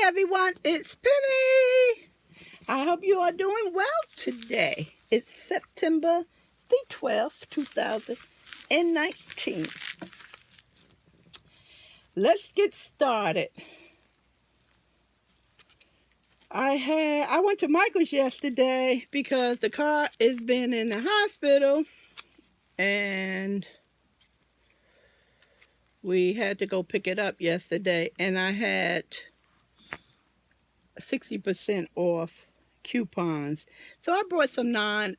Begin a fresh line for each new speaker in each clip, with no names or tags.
Hi everyone, it's Penny. I hope you are doing well today. It's September the 12th, 2019. Let's get started. I went to Michael's yesterday because the car has been in the hospital and we had to go pick it up yesterday, and I had 60% off coupons. So I brought some nine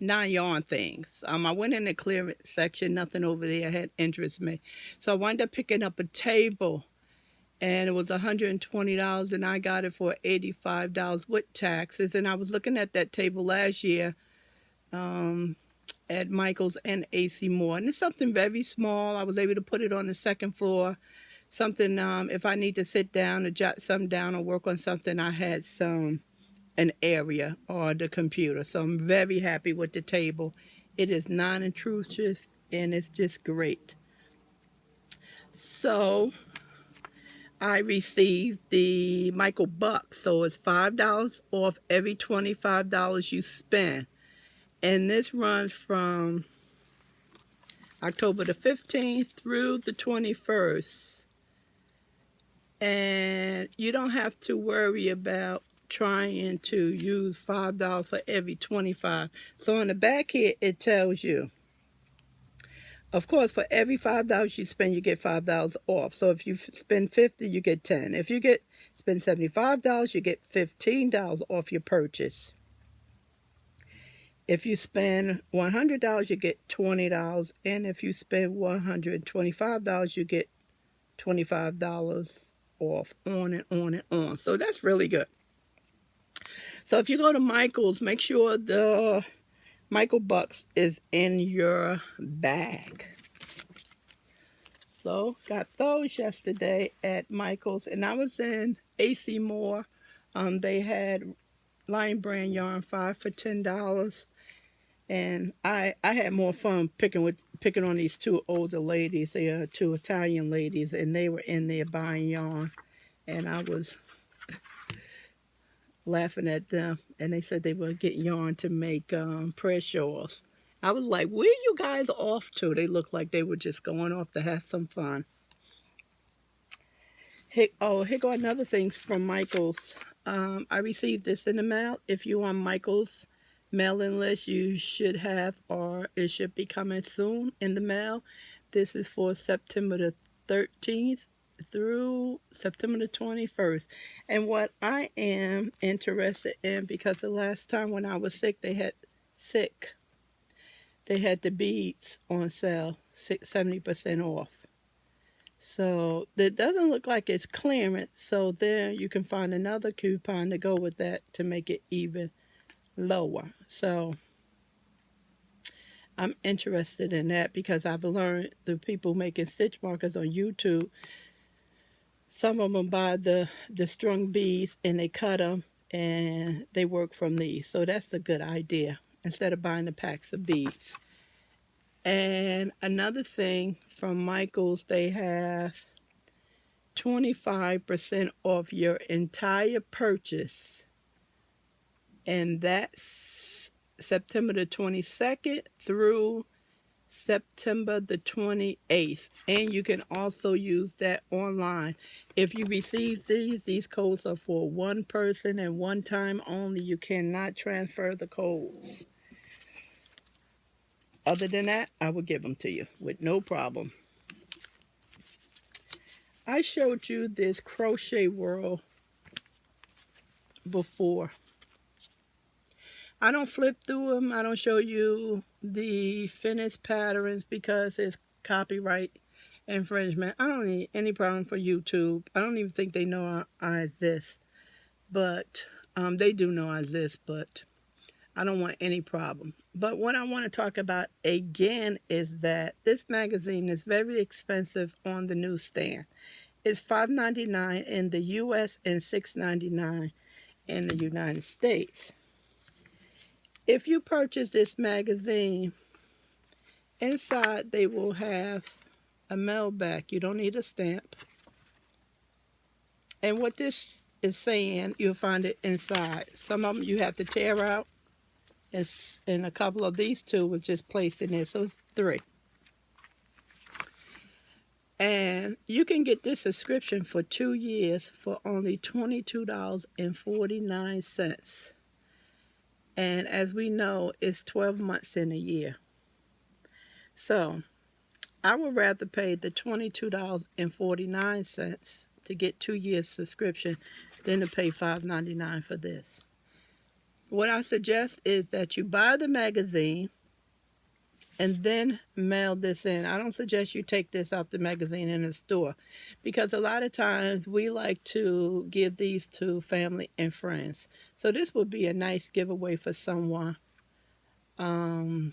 yarn things. I went in the clearance section, nothing over there had interest me. So I wound up picking up a table, and it was $120, and I got it for $85 with taxes. And I was looking at that table last year at Michael's and AC Moore, and it's something very small. I was able to put it on the second floor. Something, if I need to sit down or jot something down or work on something, I had an area or the computer. So I'm very happy with the table. It is non-intrusive and it's just great. So I received the Michael Bucks. So it's $5 off every $25 you spend. And this runs from October the 15th through the 21st. And you don't have to worry about trying to use $5 for every 25. So on the back here, it tells you, of course, for every $5 you spend, you get $5 off. So if you spend $50, you get $10. If you spend $75, you get $15 off your purchase. If you spend $100, you get $20. And if you spend $125, you get $25 off, on and on and on. So that's really good. So if you go to Michael's, make sure the Michael Bucks is in your bag. So got those yesterday at Michael's, and I was in AC Moore. They had Lion Brand yarn 5 for $10. And I had more fun picking on these two older ladies. They are two Italian ladies, and they were in there buying yarn, and I was laughing at them. And they said they were getting yarn to make prayer shawls. I was like, "Where you guys off to?" They looked like they were just going off to have some fun. Here go another thing from Michael's. I received this in the mail. If you're on Michael's mailing list, you should have, or it should be coming soon in the mail. This is for September the 13th through September the 21st. And what I am interested in, because the last time when I was sick, they had the beads on sale, 70% off. So it doesn't look like it's clearance. So there you can find another coupon to go with that to make it even lower. So I'm interested in that because I've learned the people making stitch markers on YouTube, some of them buy the strung beads and they cut them and they work from these. So that's a good idea instead of buying the packs of beads. And another thing from Michael's, they have 25% off your entire purchase. And that's September the 22nd through September the 28th. And you can also use that online. If you receive these codes are for one person and one time only. You cannot transfer the codes. Other than that, I will give them to you with no problem. I showed you this crochet whirl before. I don't flip through them. I don't show you the finished patterns because it's copyright infringement. I don't need any problem for YouTube. I don't even think they know I exist. But they do know I exist, but I don't want any problem. But what I want to talk about again is that this magazine is very expensive on the newsstand. It's $5.99 in the U.S. and $6.99 in the United States. If you purchase this magazine, inside they will have a mail back. You don't need a stamp. And what this is saying, you'll find it inside. Some of them you have to tear out. And a couple of these two was just placed in there. So it's 3. And you can get this subscription for 2 years for only $22.49. And as we know, it's 12 months in a year. So I would rather pay the $22.49 to get 2 years subscription than to pay $5.99 for this. What I suggest is that you buy the magazine and then mail this in. I don't suggest you take this out the magazine in the store, because a lot of times we like to give these to family and friends. So this would be a nice giveaway for someone, a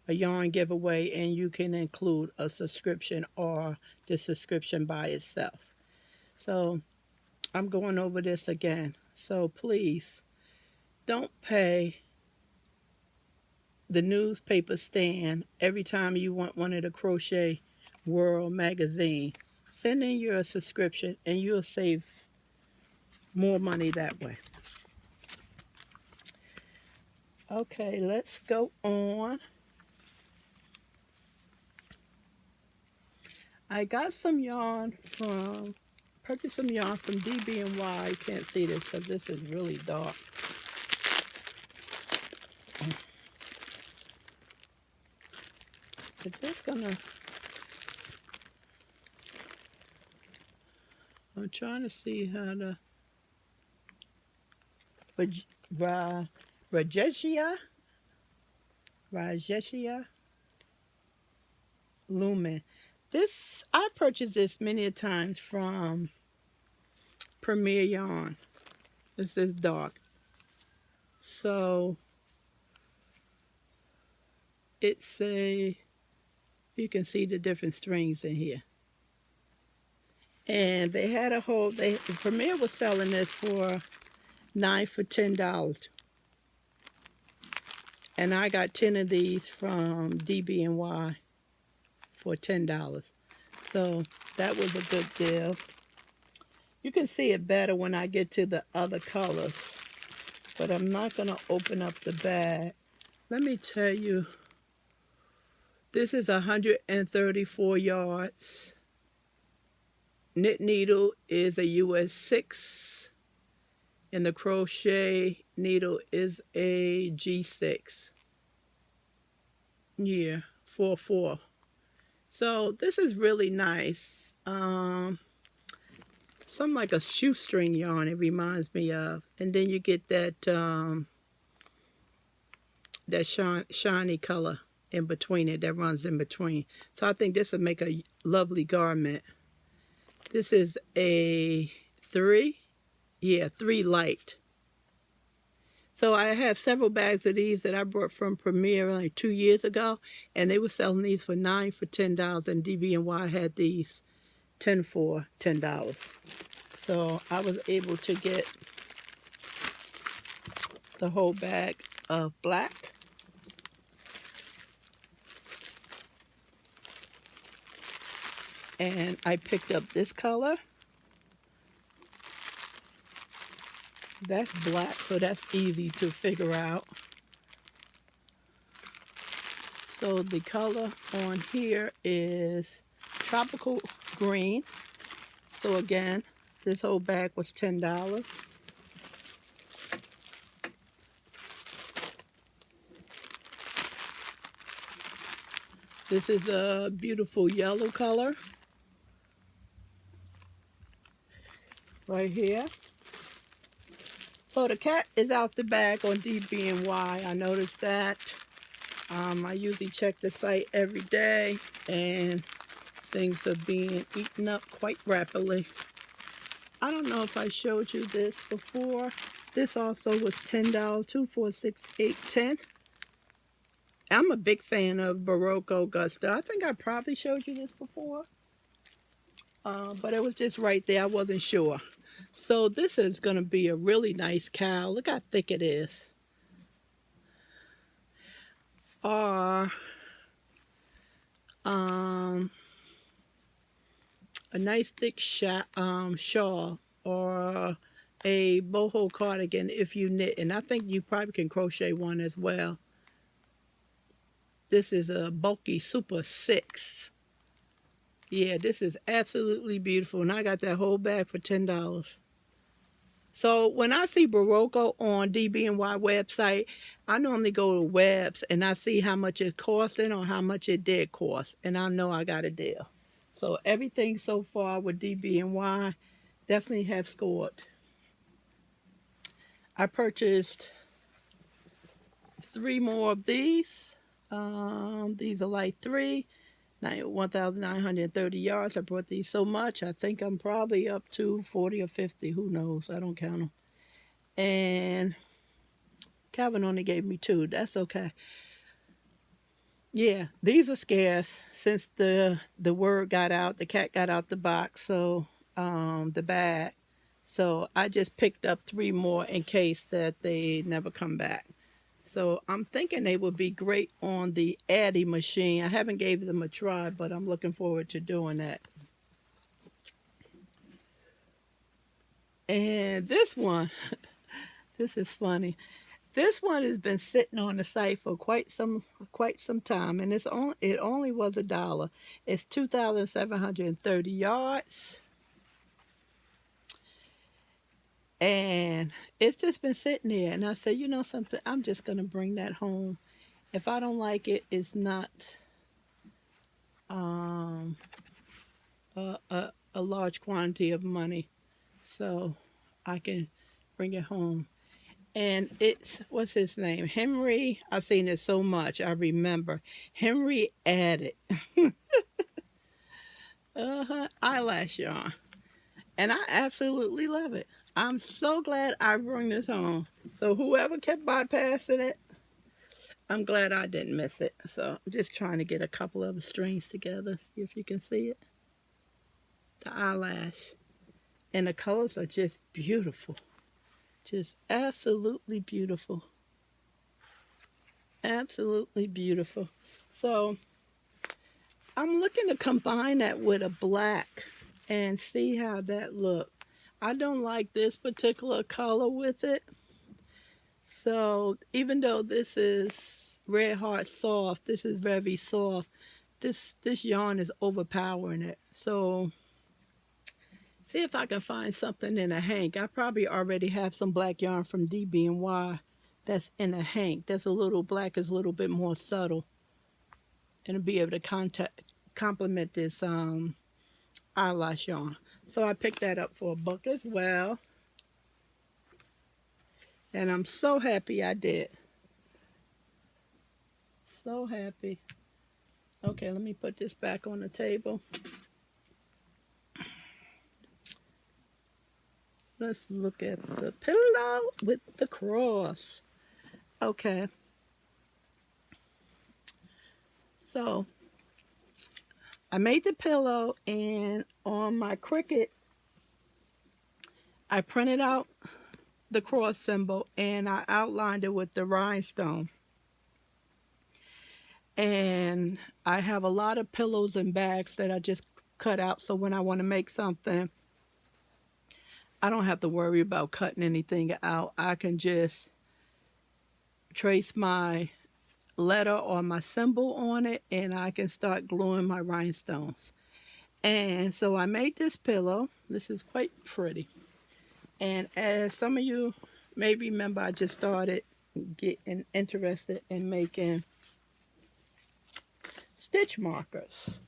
yarn giveaway, and you can include a subscription or the subscription by itself. So I'm going over this again. So please don't pay the newspaper stand every time you want one of the Crochet World magazine. Send in your subscription and you'll save more money that way. Okay, let's go on. I got some yarn purchased some yarn from DB&Y. You can't see this because this is really dark. It's just gonna, I'm trying to see how to, Rajesia Lumen. This, I purchased this many times from Premier Yarn. This is dark. So it's you can see the different strings in here. And they had a whole, Premier was selling this for 9 for $10. And I got 10 of these from DB&Y for $10. So that was a good deal. You can see it better when I get to the other colors, but I'm not going to open up the bag. Let me tell you, this is 134 yards. Knit needle is a US 6, and the crochet needle is a G6. Yeah, 4/4. So this is really nice. Something like a shoestring yarn, it reminds me of. And then you get that shiny color in between it, that runs in between. So I think this would make a lovely garment. This is a 3. Yeah, 3 light. So I have several bags of these that I brought from Premier like 2 years ago, and they were selling these for 9 for $10, and DB&Y had these 10 for $10. So I was able to get the whole bag of black. And I picked up this color. That's black, so that's easy to figure out. So the color on here is tropical green. So again, this whole bag was $10. This is a beautiful yellow color right here. So the cat is out the bag on DB&Y. I noticed that. I usually check the site every day, and things are being eaten up quite rapidly. I don't know if I showed you this before. This also was $10, 2, 4, 6, 8, 10. I'm a big fan of Barocco Gusta. I think I probably showed you this before. But it was just right there. I wasn't sure. So this is going to be a really nice cowl. Look how thick it is. a nice thick shawl or a boho cardigan if you knit. And I think you probably can crochet one as well. This is a bulky Super 6. Yeah, this is absolutely beautiful. And I got that whole bag for $10. So when I see Barocco on DB&Y website, I normally go to webs and I see how much it costing or how much it did cost. And I know I got a deal. So everything so far with DB&Y definitely have scored. I purchased 3 more of these. These are like 1,930 yards. I brought these so much. I think I'm probably up to 40 or 50. Who knows? I don't count them. And Calvin only gave me 2. That's okay. Yeah, these are scarce since the word got out. The cat got out the box, so the bag. So I just picked up 3 more in case that they never come back. So I'm thinking they would be great on the Addy machine. I haven't gave them a try, but I'm looking forward to doing that. And this one, this is funny. This one has been sitting on the site for quite some time, and it only was $1. It's 2,730 yards, and it's just been sitting there. And I said, you know something, I'm just gonna bring that home. If I don't like it, it's not a large quantity of money, so I can bring it home. And it's, what's his name? Henry. I've seen it so much. I remember. Henry added eyelash yarn. And I absolutely love it. I'm so glad I bring this home. So whoever kept bypassing it, I'm glad I didn't miss it. So I'm just trying to get a couple of the strings together. See if you can see it. The eyelash. And the colors are just beautiful. Just absolutely beautiful. Absolutely beautiful. So I'm looking to combine that with a black and see how that looks. I don't like this particular color with it. So even though this is Red Heart Soft, this is very soft, this yarn is overpowering it. So see if I can find something in a hank. I probably already have some black yarn from DB&Y that's in a hank. That's a little black, is a little bit more subtle. And it'll be able to complement this eyelash yarn. So I picked that up for $1 as well. And I'm so happy I did. So happy. Okay, let me put this back on the table. Let's look at the pillow with the cross. Okay. So I made the pillow, and on my Cricut, I printed out the cross symbol and I outlined it with the rhinestone. And I have a lot of pillows and bags that I just cut out, so when I want to make something, I don't have to worry about cutting anything out. I can just trace my letter or my symbol on it, and I can start gluing my rhinestones. And so I made this pillow. This is quite pretty. And as some of you may remember, I just started getting interested in making stitch markers.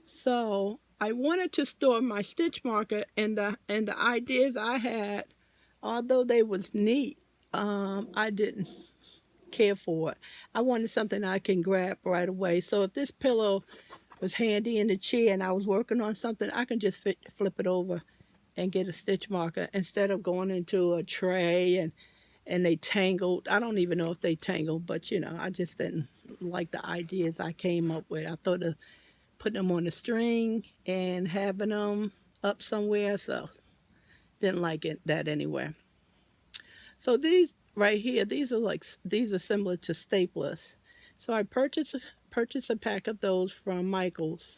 So I wanted to store my stitch marker, and the ideas I had, although they was neat, I didn't care for it. I wanted something I can grab right away. So if this pillow was handy in the chair and I was working on something, I can just flip it over and get a stitch marker instead of going into a tray and they tangled. I don't even know if they tangled, but you know, I just didn't like the ideas I came up with. I thought of putting them on a string and having them up somewhere, so didn't like that anyway. So these right here, these are similar to staplers. So I purchased a pack of those from Michael's,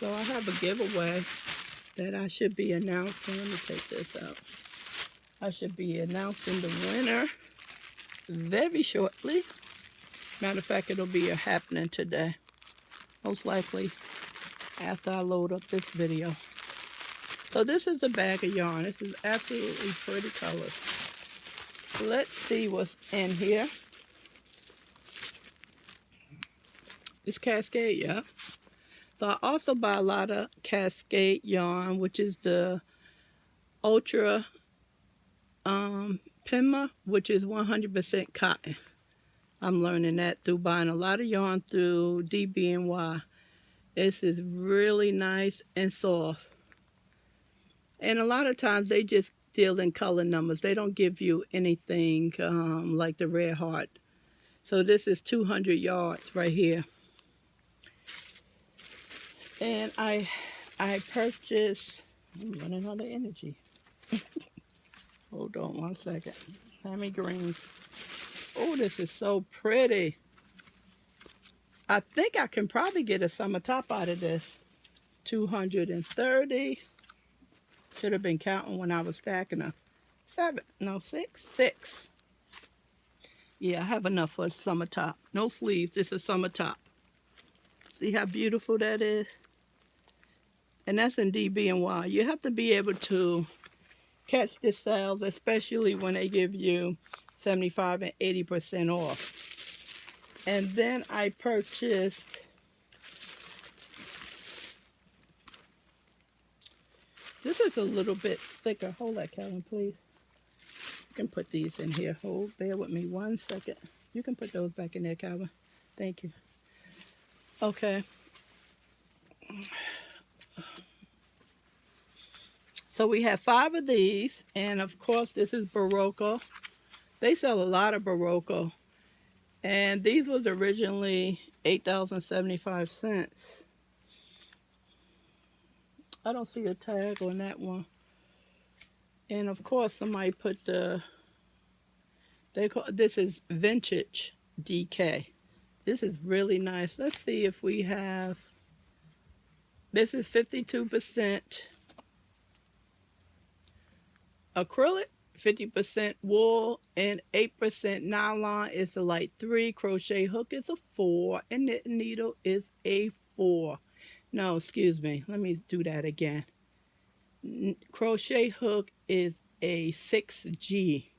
So I have a giveaway that I should be announcing. Let me take this out. I should be announcing the winner very shortly. Matter of fact, it'll be happening today. Most likely after I load up this video. So this is a bag of yarn. This is absolutely pretty colors. Let's see what's in here. It's Cascade, yeah. So I also buy a lot of Cascade yarn, which is the Ultra Pima, which is 100% cotton. I'm learning that through buying a lot of yarn through DBNY. This is really nice and soft. And a lot of times they just deal in color numbers. They don't give you anything like the Red Heart. So this is 200 yards right here. And I purchased, I'm running out of energy. Hold on one second. Hammy greens. Oh, this is so pretty. I think I can probably get a summer top out of this. 230. Should have been counting when I was stacking them. 6. Yeah, I have enough for a summer top. No sleeves, it's a summer top. See how beautiful that is? And that's in DB&Y. You have to be able to catch the sales, especially when they give you 75 and 80% off. And then I purchased this is a little bit thicker. Hold that, Calvin, please. You can put these in here. Hold, bear with me 1 second. You can put those back in there, Calvin. Thank you. Okay. So we have 5 of these, and of course this is Barocco. They sell a lot of Barocco, and these was originally $8.75. I don't see a tag on that one. And of course somebody put this is vintage DK. This is really nice. Let's see if we have, this is 52% acrylic, 50% wool, and 8% nylon. Is a light 3. Crochet hook is a 4, and knitting needle is a 4. No, excuse me. Let me do that again. Crochet hook is a 6G,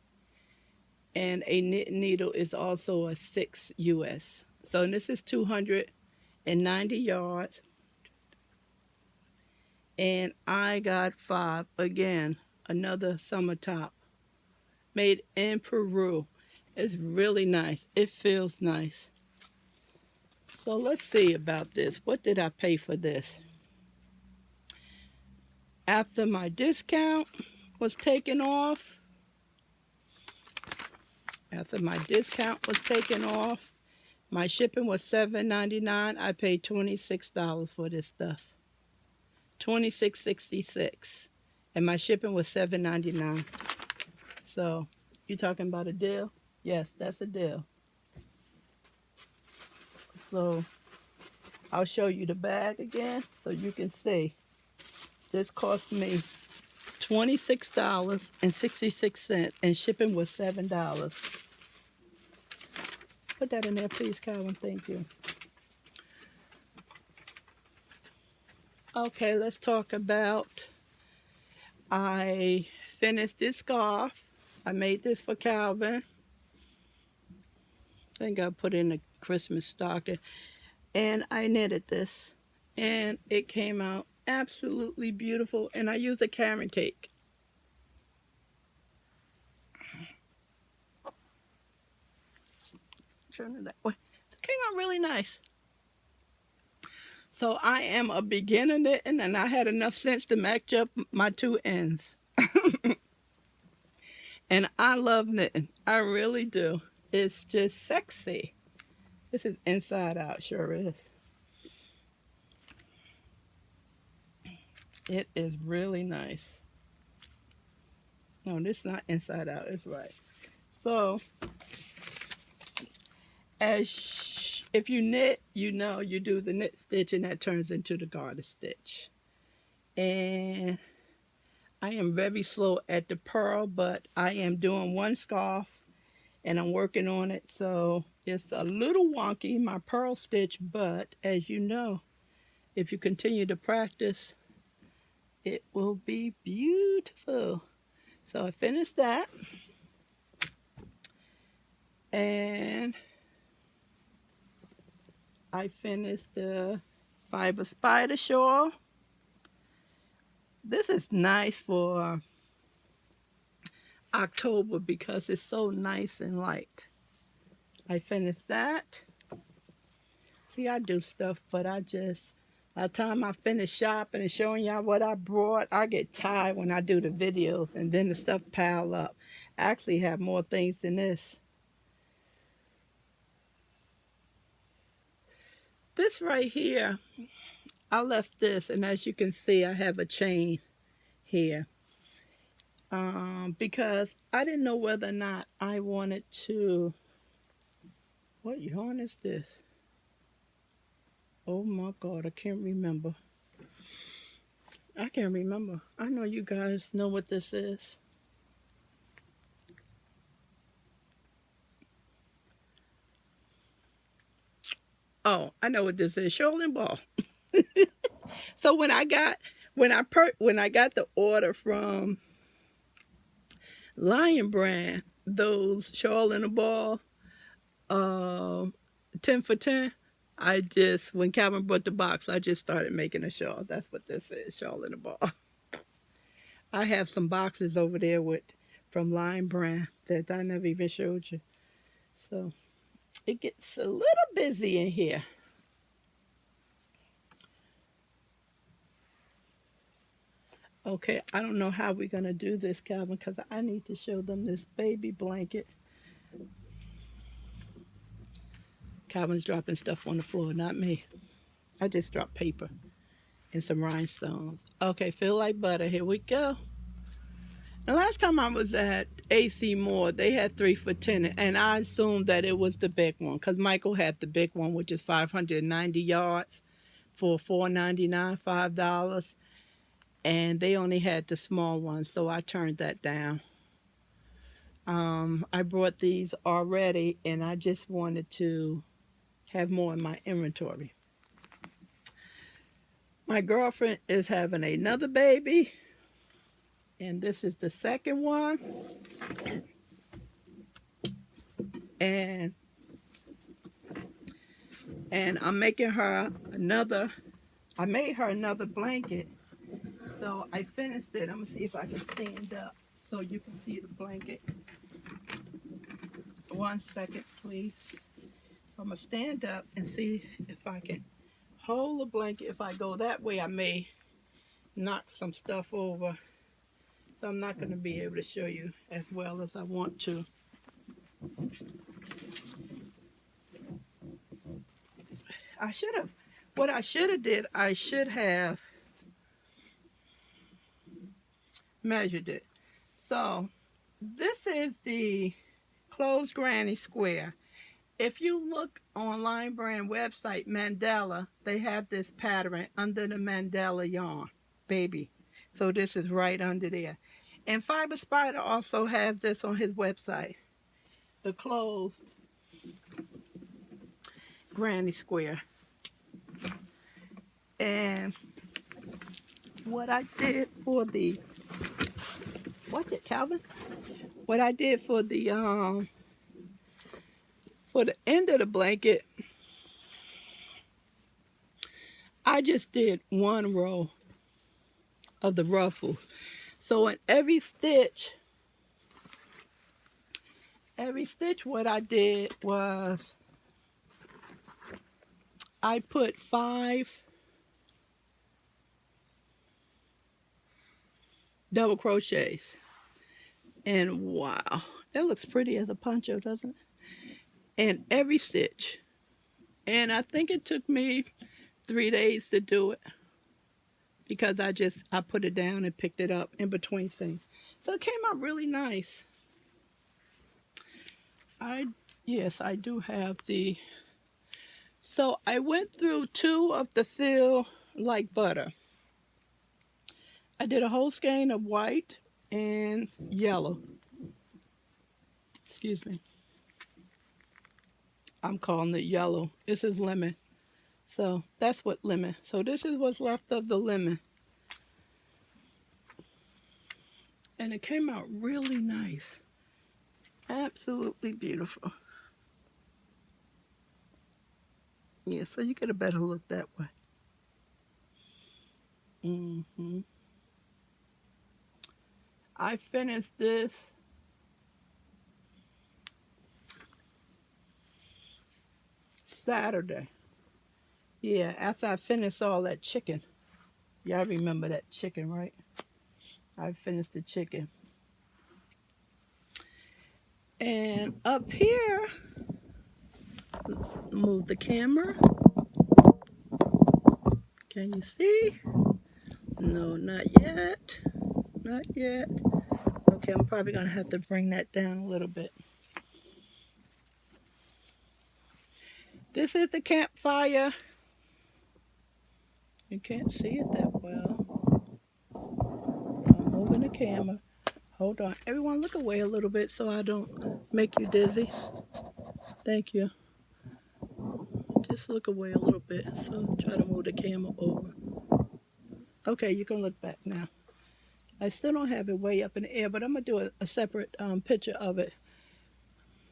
and a knitting needle is also a 6 US. So this is 290 yards, and I got 5 again. Another summer top made in Peru. It's really nice. It feels nice. So let's see about this. What did I pay for this? After my discount was taken off, my shipping was $7.99. I paid $26 for this stuff. $26.66. And my shipping was $7.99. So, you talking about a deal? Yes, that's a deal. So, I'll show you the bag again so you can see. This cost me $26.66, and shipping was $7. Put that in there, please, Calvin. Thank you. Okay, let's talk about, I finished this scarf. I made this for Calvin. I think I put in a Christmas stocking. And I knitted this. And it came out absolutely beautiful. And I used a carrot cake. Turn it that way. It came out really nice. So I am a beginner knitting, and I had enough sense to match up my 2 ends. And I love knitting. I really do. It's just sexy. This is inside out, sure is. It is really nice. No, this is not inside out. It's right. So, as if you knit, you know you do the knit stitch and that turns into the garter stitch. And I am very slow at the purl, but I am doing one scarf and I'm working on it. So it's a little wonky, my purl stitch, but as you know, if you continue to practice, it will be beautiful. So I finished that. And I finished the fiber spider shawl. This is nice for October because it's so nice and light. I finished that. See, I do stuff, but by the time I finish shopping and showing y'all what I brought, I get tired when I do the videos and then the stuff pile up. I actually have more things than this. This right here, I left this, and as you can see, I have a chain here. Because I didn't know whether or not I wanted to. What yarn is this? Oh my God, I can't remember. I can't remember. I know you guys know what this is. Oh, I know what this is. Shoreline ball. So when I got the order from Lion Brand, those shawl in a ball, 10 for 10, when Calvin brought the box, I just started making a shawl. That's what this is, shawl in a ball. I have some boxes over there from Lion Brand that I never even showed you. So it gets a little busy in here. Okay, I don't know how we're going to do this, Calvin, because I need to show them this baby blanket. Calvin's dropping stuff on the floor, not me. I just dropped paper and some rhinestones. Okay, feel like butter. Here we go. The last time I was at AC Moore, they had 3 for 10, and I assumed that it was the big one because Michael had the big one, which is 590 yards for $4.99, $5. And they only had the small one, so I turned that down. I brought these already, and I just wanted to have more in my inventory. My girlfriend is having another baby, and this is the second one. And I'm making her I made her another blanket. So I finished it. I'm going to see if I can stand up so you can see the blanket. 1 second, please. I'm going to stand up and see if I can hold the blanket. If I go that way, I may knock some stuff over. So I'm not going to be able to show you as well as I want to. What I should have did, I should have measured it. So this is the closed granny square. If you look on Lion Brand website, Mandela, they have this pattern under the Mandela yarn, baby. So this is right under there. And Fiber Spider also has this on his website, the closed granny square. And what I did for the, watch it, Calvin. What I did for the end of the blanket, I just did 1 row of the ruffles. So in every stitch what I did was I put 5 double crochets. And wow, that looks pretty as a poncho, doesn't it? And every stitch. And I think it took me 3 days to do it because I put it down and picked it up in between things. So it came out really nice. Yes, I do have the So I went through 2 of the Feel Like Butter. I did a whole skein of white and yellow. Excuse me. I'm calling it yellow. This is lemon. So that's what lemon. So this is what's left of the lemon. And it came out really nice. Absolutely beautiful. Yeah, so you get a better look that way. I finished this Saturday. Yeah, after I finished all that chicken. Y'all remember that chicken, right? I finished the chicken. And up here, move the camera. Can you see? No, not yet. Not yet. Okay, I'm probably going to have to bring that down a little bit. This is the campfire. You can't see it that well. I'm moving the camera. Hold on. Everyone look away a little bit so I don't make you dizzy. Thank you. Just look away a little bit. So try to move the camera over. Okay, you can look back now. I still don't have it way up in the air, but I'm going to do a separate picture of it.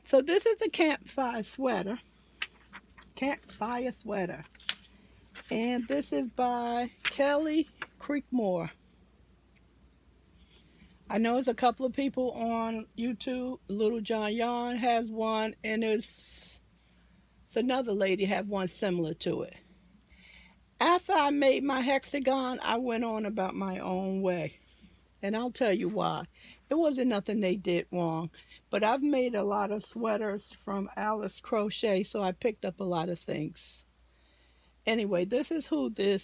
So this is a campfire sweater. Campfire sweater. And this is by Kelly Creekmore. I know there's a couple of people on YouTube. Little John Yarn has one, and it's another lady have one similar to it. After I made my hexagon, I went on about my own way. And I'll tell you why. It wasn't nothing they did wrong. But I've made a lot of sweaters from Alice Crochet, so I picked up a lot of things. Anyway, this is who the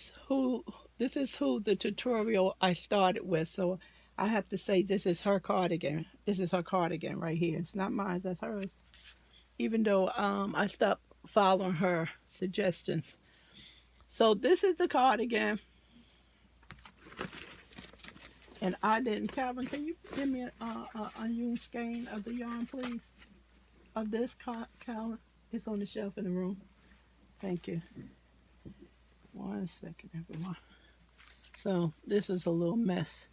tutorial I started with. So I have to say this is her cardigan. This is her cardigan right here. It's not mine, that's hers. Even though I stopped following her suggestions. So this is the cardigan. And I didn't. Calvin, can you give me a unused skein of the yarn, please? Of this color. It's on the shelf in the room. Thank you. 1 second, everyone. So this is a little mess.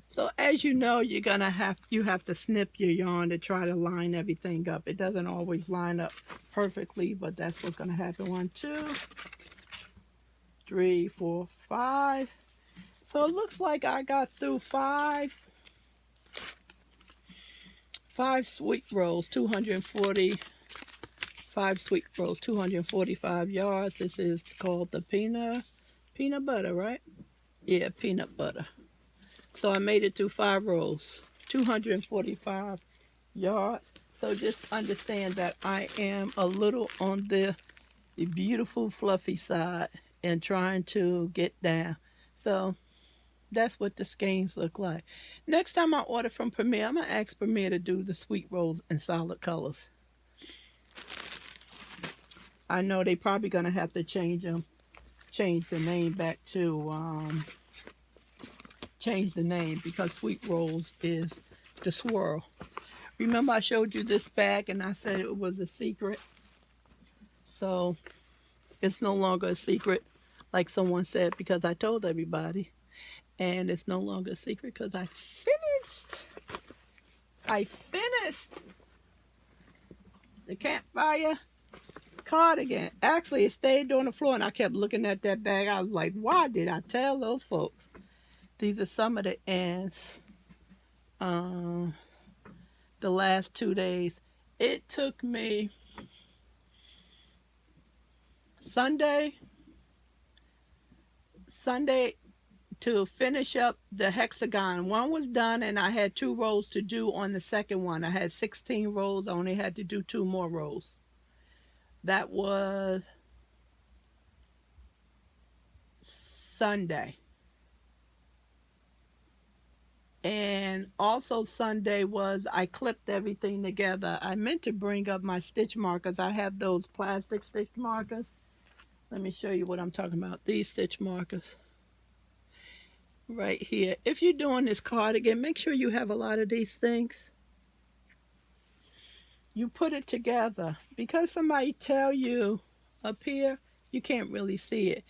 So as you know, you have to snip your yarn to try to line everything up. It doesn't always line up perfectly, but that's what's gonna happen. 1, 2, 3, 4, 5. So it looks like I got through five sweet rolls, 245 sweet rolls, 245 yards. This is called the peanut butter, right? Yeah, peanut butter. So I made it through 5 rolls, 245 yards. So just understand that I am a little on the beautiful fluffy side and trying to get down. So that's what the skeins look like. Next time I order from Premier, I'm going to ask Premier to do the sweet rolls in solid colors. I know they probably going to have to change the name back to, change the name because sweet rolls is the swirl. Remember I showed you this bag and I said it was a secret? So it's no longer a secret like someone said because I told everybody. And it's no longer a secret because I finished the campfire cardigan. Actually, it stayed on the floor and I kept looking at that bag. I was like, why did I tell those folks? These are some of the ends. The last 2 days. It took me Sunday to finish up the hexagon. One was done and I had 2 rows to do on the second one. I had 16 rows. I only had to do 2 more rows. That was Sunday. And also Sunday was I clipped everything together. I meant to bring up my stitch markers. I have those plastic stitch markers. Let me show you what I'm talking about. These stitch markers right here. If you're doing this cardigan, make sure you have a lot of these things. You put it together. Because somebody tell you up here, you can't really see it.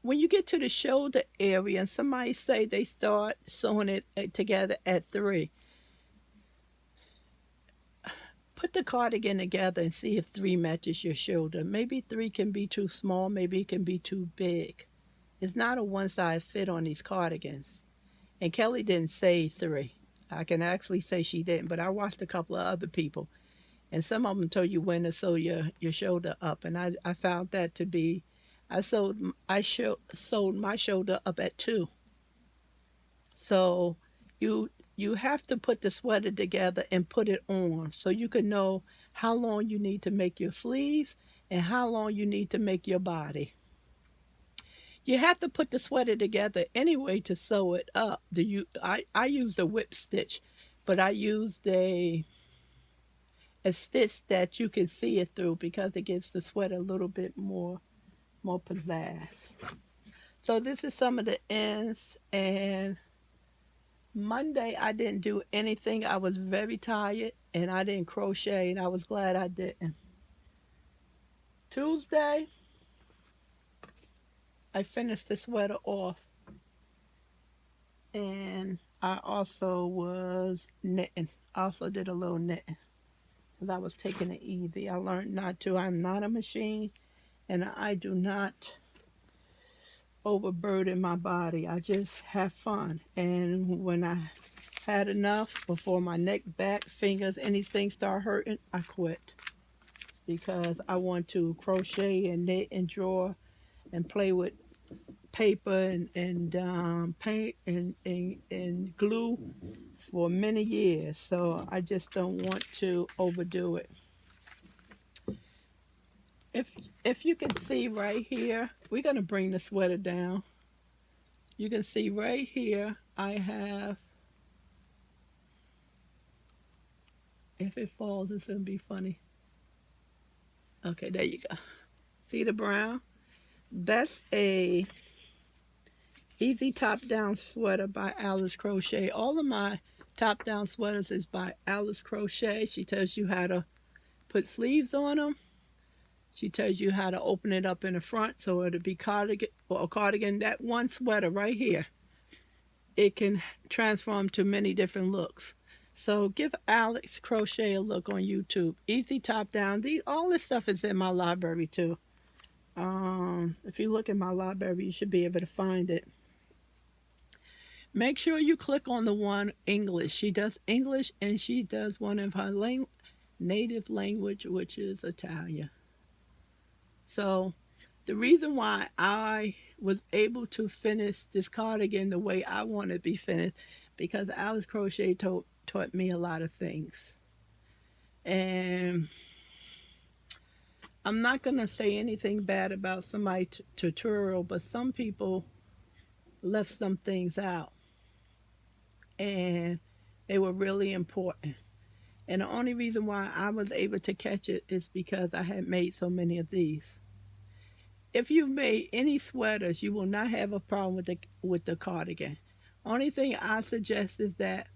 When you get to the shoulder area and somebody say they start sewing it together at 3, put the cardigan together and see if 3 matches your shoulder. Maybe 3 can be too small, maybe it can be too big. It's not a one size fit on these cardigans. And Kelly didn't say 3. I can actually say she didn't, but I watched a couple of other people, and some of them told you when to sew your shoulder up, and I found that to be, sewed my shoulder up at 2. So you have to put the sweater together and put it on so you can know how long you need to make your sleeves and how long you need to make your body. You have to put the sweater together anyway to sew it up. I used a whip stitch, but I used a stitch that you can see it through because it gives the sweater a little bit more pizzazz. So this is some of the ends, and Monday I didn't do anything. I was very tired and I didn't crochet, and I was glad I didn't. Tuesday I finished the sweater off, and I also was knitting. I also did a little knitting because I was taking it easy. I learned not to. I'm not a machine, and I do not overburden my body. I just have fun. And when I had enough, before my neck, back, fingers, anything start hurting, I quit. Because I want to crochet and knit and draw and play with paper and paint and glue for many years. So I just don't want to overdo it. If you can see right here, we're going to bring the sweater down. You can see right here, I have, if it falls, it's going to be funny. Okay, there you go. See the brown? That's a easy top down sweater by Alice Crochet. All of my top down sweaters is by Alice Crochet. She tells you how to put sleeves on them. She tells you how to open it up in the front so it'll be cardigan or a cardigan. That one sweater right here, it can transform to many different looks. So give Alex Crochet a look on YouTube. Easy top down. All this stuff is in my library too. If you look in my library, you should be able to find it. Make sure you click on the one English. She does English, and she does one of her native language, which is Italian. So the reason why I was able to finish this cardigan the way I want it to be finished, because Alice Crochet taught me a lot of things. And I'm not going to say anything bad about somebody's tutorial, but some people left some things out, and they were really important. And the only reason why I was able to catch it is because I had made so many of these. If you've made any sweaters, you will not have a problem with the cardigan. Only thing I suggest is that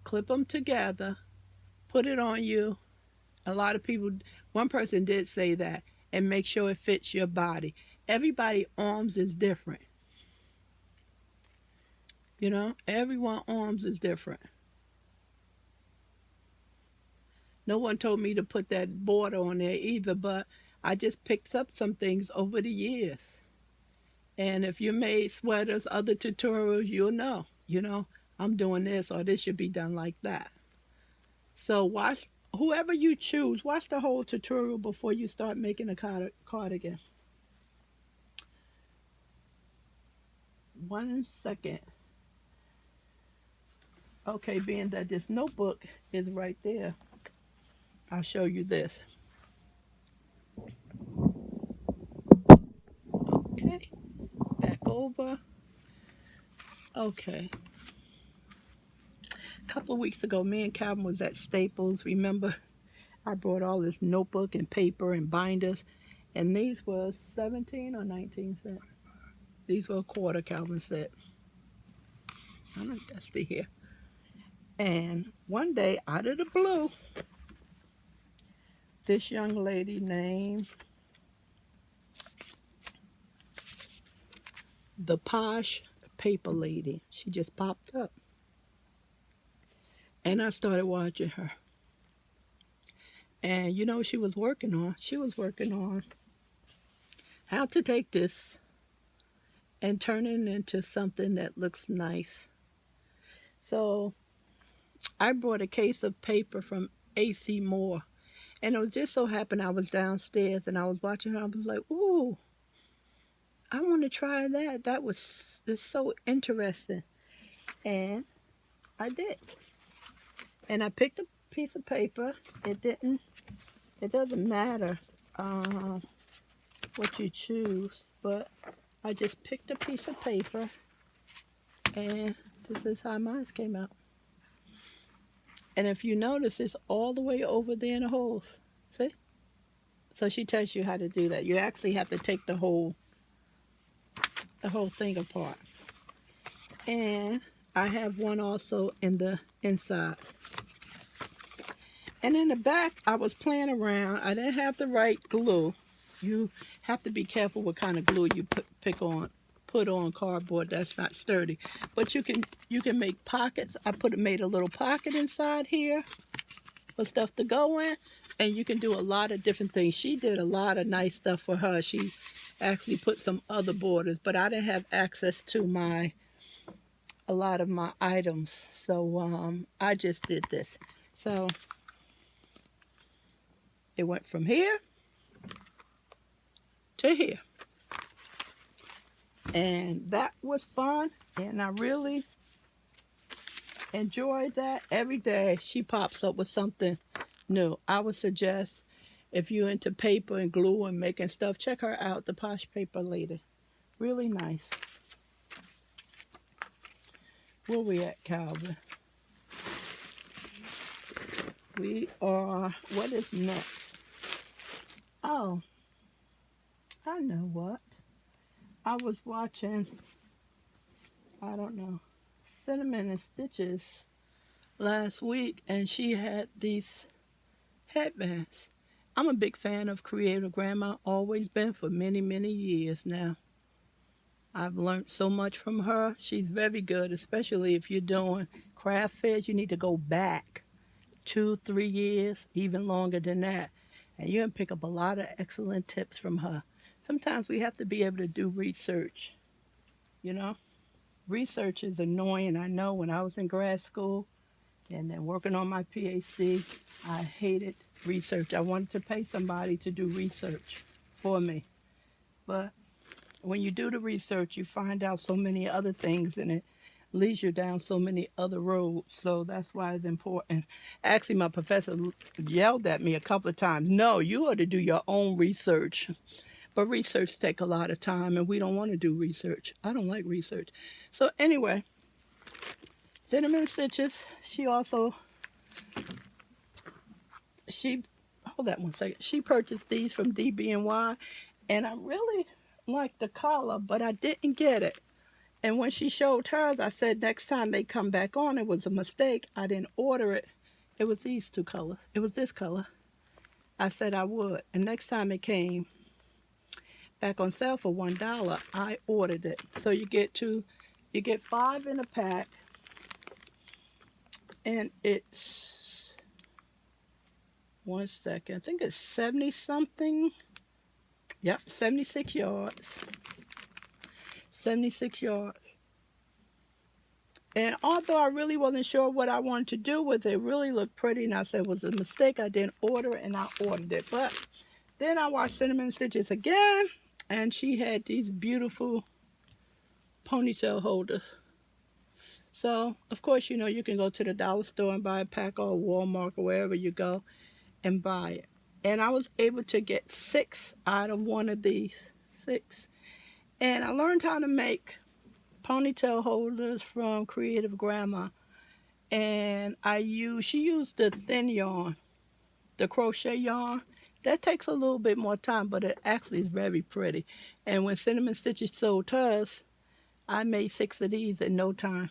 clip them together, put it on you. A lot of people, one person did say that, and make sure it fits your body. Everybody's arms is different. You know, everyone's arms is different. No one told me to put that border on there either, but I just picked up some things over the years. And if you made sweaters, other tutorials, you'll know, I'm doing this, or this should be done like that. So watch, whoever you choose, watch the whole tutorial before you start making a cardigan. 1 second. Okay, being that this notebook is right there, I'll show you this. Okay, back over. Okay. A couple of weeks ago, me and Calvin was at Staples. Remember, I brought all this notebook and paper and binders, And these were 17 or 19 cents. These were a quarter, Calvin said. I don't dusty here. And one day, out of the blue, this young lady named the Posh Paper Lady, she just popped up. And I started watching her. And you know what she was working on? She was working on how to take this and turn it into something that looks nice. So I brought a case of paper from AC Moore. And it was just so happened I was downstairs and I was watching her. I was like, ooh, I want to try that. That was it's so interesting. And I did. And I picked a piece of paper. It doesn't matter what you choose, but I just picked a piece of paper and this is how mine came out. And if you notice, it's all the way over there in the holes. See? So she tells you how to do that. You actually have to take the whole thing apart. And I have one also in the inside. And in the back, I was playing around. I didn't have the right glue. You have to be careful what kind of glue you put on cardboard that's not sturdy. But you can make pockets. I made a little pocket inside here for stuff to go in, and you can do a lot of different things. She did a lot of nice stuff for her. She actually put some other borders, but I didn't have access to a lot of my items, so I just did this. So it went from here to here. And that was fun, and I really enjoyed that. Every day she pops up with something new. I would suggest if you're into paper and glue and making stuff, check her out, the Posh Paper Lady. Really nice. Where we at, Calvin? We are, what is next? Oh, I know what. I was watching, I don't know, Cinnamon and Stitches last week, and she had these headbands. I'm a big fan of Creative Grandma, always been for many, many years now. I've learned so much from her. She's very good, especially if you're doing craft fairs. You need to go back 2-3 years, even longer than that. And you can pick up a lot of excellent tips from her. Sometimes we have to be able to do research, you know. Research is annoying. I know when I was in grad school and then working on my PhD, I hated research. I wanted to pay somebody to do research for me. But when you do the research, you find out so many other things, and it leads you down so many other roads. So that's why it's important. Actually, my professor yelled at me a couple of times. No, you ought to do your own research. But research takes a lot of time, and we don't want to do research. I don't like research. So anyway, Cinnamon Stitches, hold that one second. She purchased these from DB&Y, and I really like the color, but I didn't get it. And when she showed hers, I said next time they come back on, it was a mistake. I didn't order it. It was these two colors. It was this color. I said I would. And next time it came back on sale for $1, I ordered it. So you get 5 in a pack, and it's, one second, I think it's 70 something. Yep, 76 yards. 76 yards. And although I really wasn't sure what I wanted to do with it, it really looked pretty, and I said it was a mistake. I didn't order it, and I ordered it. But then I watched Cinnamon Stitches again, and she had these beautiful ponytail holders. So, of course, you know, you can go to the dollar store and buy a pack, or Walmart, or wherever you go, and buy it. And I was able to get 6 out of one of these. 6. And I learned how to make ponytail holders from Creative Grandma. And she used the thin yarn, the crochet yarn. That takes a little bit more time, but it actually is very pretty. And when Cinnamon Stitches sold hers, I made 6 of these in no time.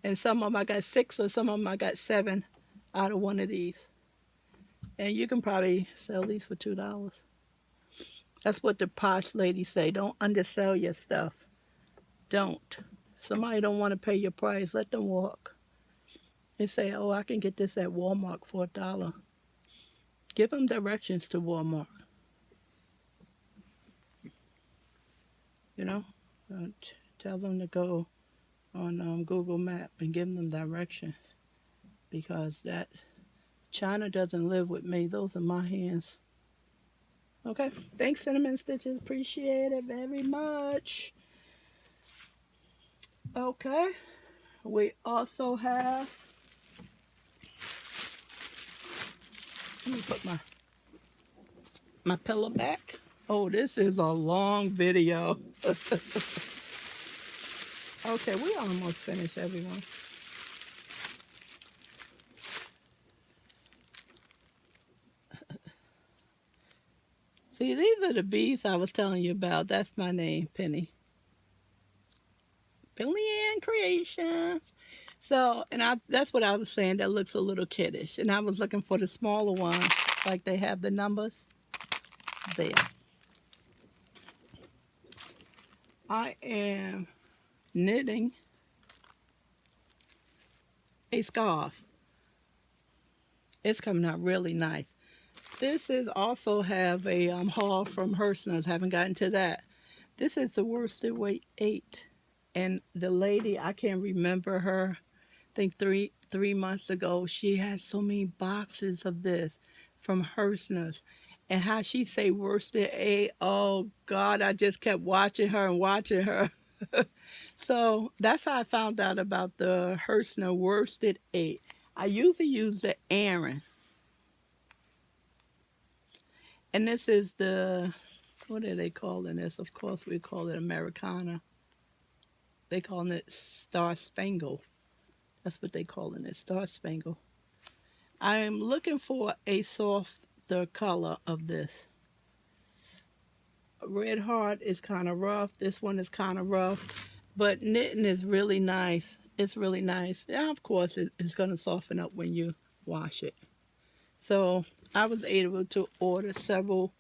And some of them I got 6, or some of them I got 7 out of one of these. And you can probably sell these for $2. That's what the posh ladies say. Don't undersell your stuff. Don't. Somebody don't want to pay your price, let them walk. They say, oh, I can get this at Walmart for $1. Give them directions to Walmart. You know, tell them to go on Google Map and give them directions, because that China doesn't live with me. Those are my hands. Okay, thanks, Cinnamon Stitches. Appreciate it very much. Okay, we also have, let me put my pillow back. Oh, this is a long video. Okay, we almost finished, everyone. See, these are the bees I was telling you about. That's my name, Penny. Penley-Ann Creations. So, and that's what I was saying. That looks a little kiddish. And I was looking for the smaller one, like they have the numbers. There. I am knitting a scarf. It's coming out really nice. This is also have a haul from Hersner's. Haven't gotten to that. This is the worsted weight 8. And the lady, I can't remember her, I think three months ago, she had so many boxes of this from Hersner's. And how she say worsted 8, oh God, I just kept watching her and watching her. So that's how I found out about the Hersner worsted 8. I usually use the Aran. And this is the, what are they calling this? Of course we call it Americana. They calling it Star Spangle. That's what they calling it, Star Spangle. I am looking for a softer color of this. Red Heart is kind of rough. This one is kind of rough. But knitting is really nice. It's really nice. Yeah, of course, it's going to soften up when you wash it. So I was able to order several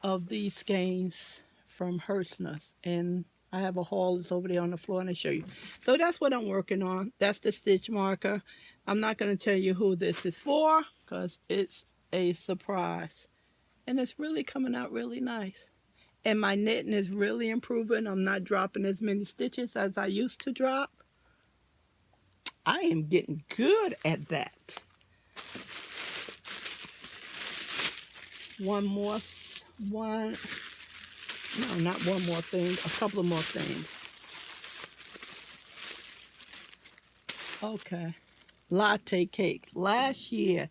of these skeins from Hersner's. And I have a haul that's over there on the floor, and I'll show you. So that's what I'm working on. That's the stitch marker. I'm not going to tell you who this is for, because it's a surprise. And it's really coming out really nice. And my knitting is really improving. I'm not dropping as many stitches as I used to drop. I am getting good at that. No, not one more thing, a couple of more things. Okay, latte cakes. Last year,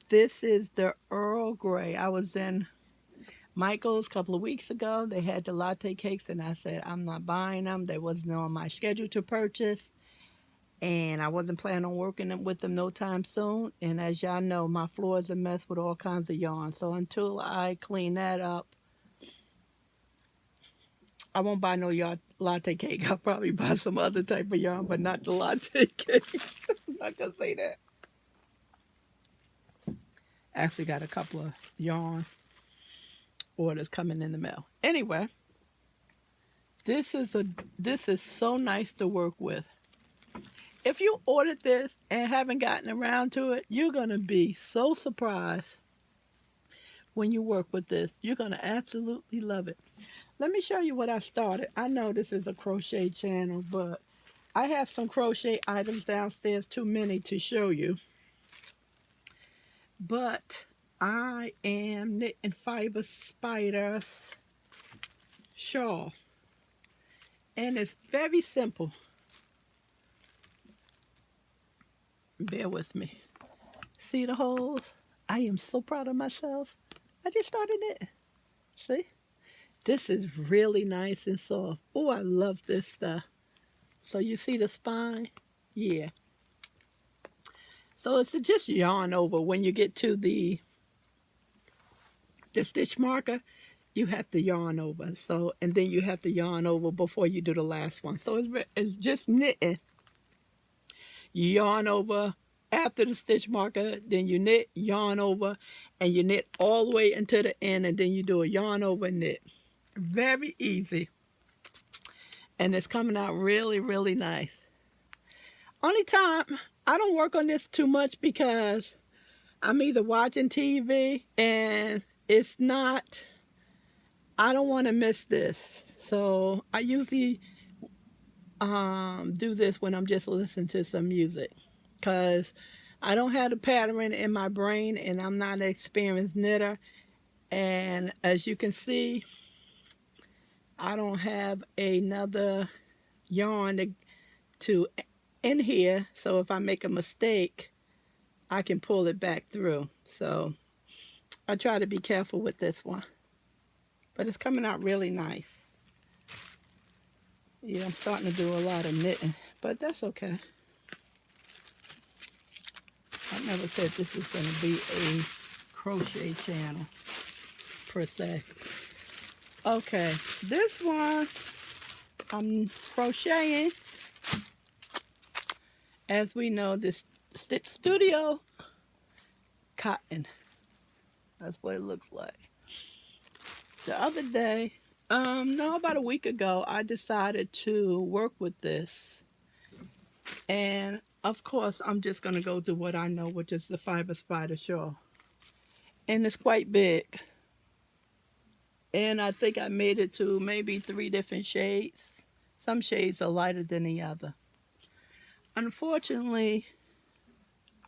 this is the Earl Grey. I was in Michael's a couple of weeks ago. They had the latte cakes, and I said, I'm not buying them. They wasn't on my schedule to purchase, and I wasn't planning on working with them no time soon. And as y'all know, my floor is a mess with all kinds of yarn. So until I clean that up, I won't buy no latte cake. I'll probably buy some other type of yarn, but not the latte cake. I'm not going to say that. I actually got a couple of yarn orders coming in the mail. Anyway, this is so nice to work with. If you ordered this and haven't gotten around to it, you're going to be so surprised when you work with this. You're going to absolutely love it. Let me show you what I started. I know this is a crochet channel, but I have some crochet items downstairs, too many to show you. But I am knitting Fiber Spiders shawl. And it's very simple. Bear with me. See the holes? I am so proud of myself. I just started it. See? This is really nice and soft. Oh, I love this stuff. So you see the spine? Yeah. So it's just yarn over when you get to the The stitch marker, you have to yarn over. So, and then you have to yarn over before you do the last one. So it's just knitting. You yarn over after the stitch marker, then you knit, yarn over, and you knit all the way until the end, and then you do a yarn over knit. Very easy. And it's coming out really, really nice. Only time I don't work on this too much because I'm either watching TV and it's not, I don't want to miss this. So I usually do this when I'm just listening to some music because I don't have the pattern in my brain and I'm not an experienced knitter. And as you can see, I don't have another yarn to in here. So if I make a mistake, I can pull it back through. So I try to be careful with this one. But it's coming out really nice. Yeah, I'm starting to do a lot of knitting, but that's okay. I never said this was going to be a crochet channel, per se. Okay, this one, I'm crocheting. As we know, this Stitch Studio cotton. That's what it looks like. The other day, no, about a week ago, I decided to work with this. And of course, I'm just going to go to what I know, which is the fiber spider shawl. And it's quite big. And I think I made it to maybe 3 different shades. Some shades are lighter than the other. Unfortunately,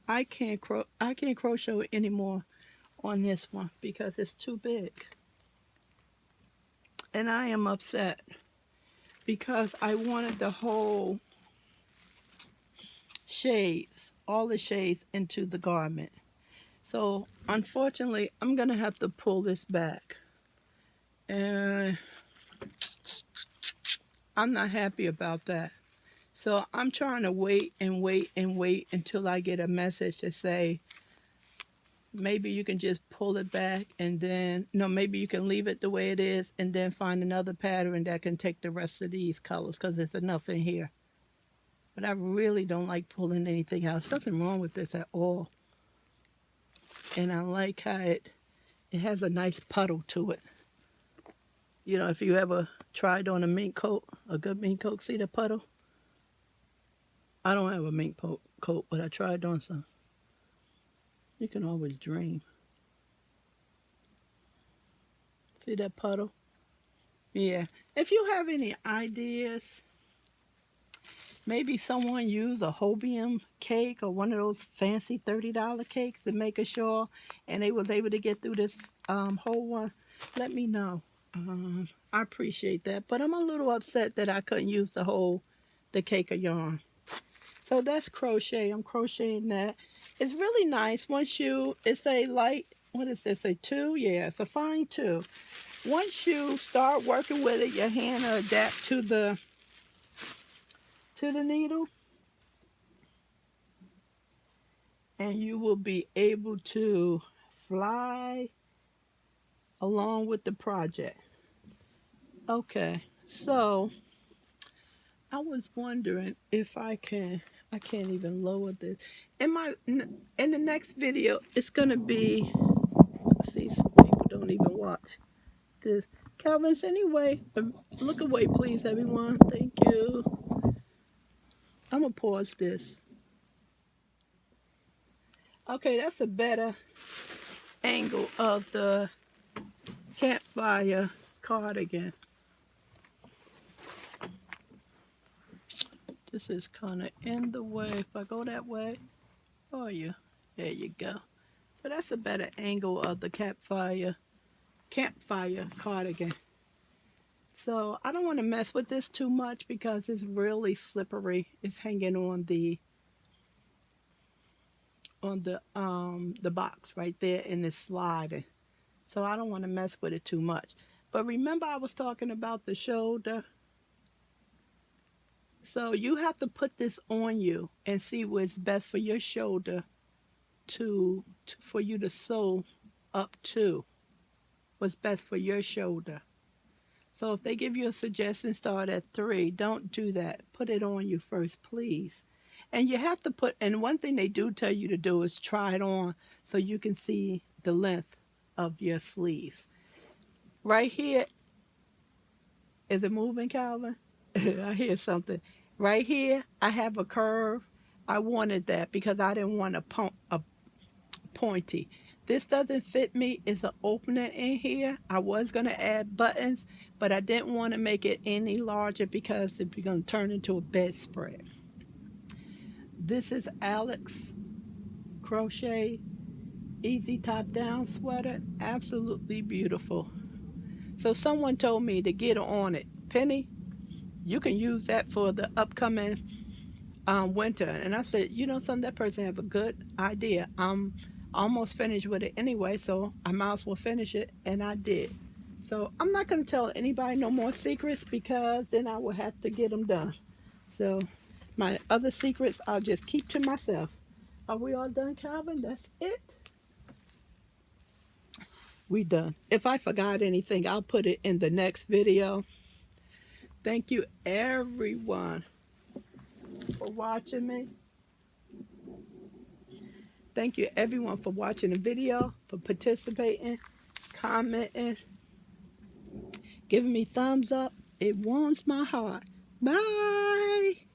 I can't crochet anymore on this one because it's too big. And I am upset because I wanted the whole shades, all the shades into the garment. So unfortunately, I'm going to have to pull this back. And I'm not happy about that. So I'm trying to wait and wait and wait until I get a message to say, maybe you can just pull it back and then, no, maybe you can leave it the way it is and then find another pattern that can take the rest of these colors because there's enough in here. But I really don't like pulling anything out. There's nothing wrong with this at all. And I like how it has a nice puddle to it. You know, if you ever tried on a mink coat, a good mink coat, see the puddle? I don't have a mink coat, but I tried on some. You can always dream. See that puddle? Yeah. If you have any ideas, maybe someone used a Hobium cake or one of those fancy $30 cakes to make a shawl, and they was able to get through this whole one, let me know. I appreciate that, but I'm a little upset that I couldn't use the cake of yarn. So that's crochet. I'm crocheting that. It's really nice. Once it's a light, what is this, a 2? Yeah, it's a fine 2. Once you start working with it, your hand will adapt to the needle. And you will be able to fly along with the project. Okay, so I was wondering if I can't even lower this. In the next video, it's gonna be, see, some people don't even watch this. Calvin's anyway. Look away, please, everyone. Thank you. I'm gonna pause this. Okay, that's a better angle of the campfire cardigan. This is kind of in the way. If I go that way, oh yeah, there you go. But that's a better angle of the campfire cardigan. So I don't want to mess with this too much because it's really slippery. It's hanging on the box right there and it's sliding. So I don't want to mess with it too much. But remember I was talking about the shoulder. So you have to put this on you and see what's best for your shoulder for you to sew up to. what's best for your shoulder. So if they give you a suggestion, start at 3. Don't do that. Put it on you first, please. And you have to put, and one thing they do tell you to do is try it on so you can see the length of your sleeves. Right here, is it moving, Calvin? I hear something. Right here, I have a curve. I wanted that because I didn't want a pointy. This doesn't fit me. It's an opening in here. I was going to add buttons, but I didn't want to make it any larger because it's going to turn into a bedspread. This is Alex Crochet Easy Top Down Sweater. Absolutely beautiful. So someone told me to get on it. Penny, you can use that for the upcoming winter. And I said, you know something, that person have a good idea. I'm almost finished with it anyway, so I might as well finish it, and I did. So I'm not going to tell anybody no more secrets because then I will have to get them done. So my other secrets I'll just keep to myself. Are we all done, Calvin? That's it. We done. If I forgot anything, I'll put it in the next video. Thank you everyone for watching me. Thank you everyone for watching the video, for participating, commenting, giving me thumbs up. It warms my heart. Bye.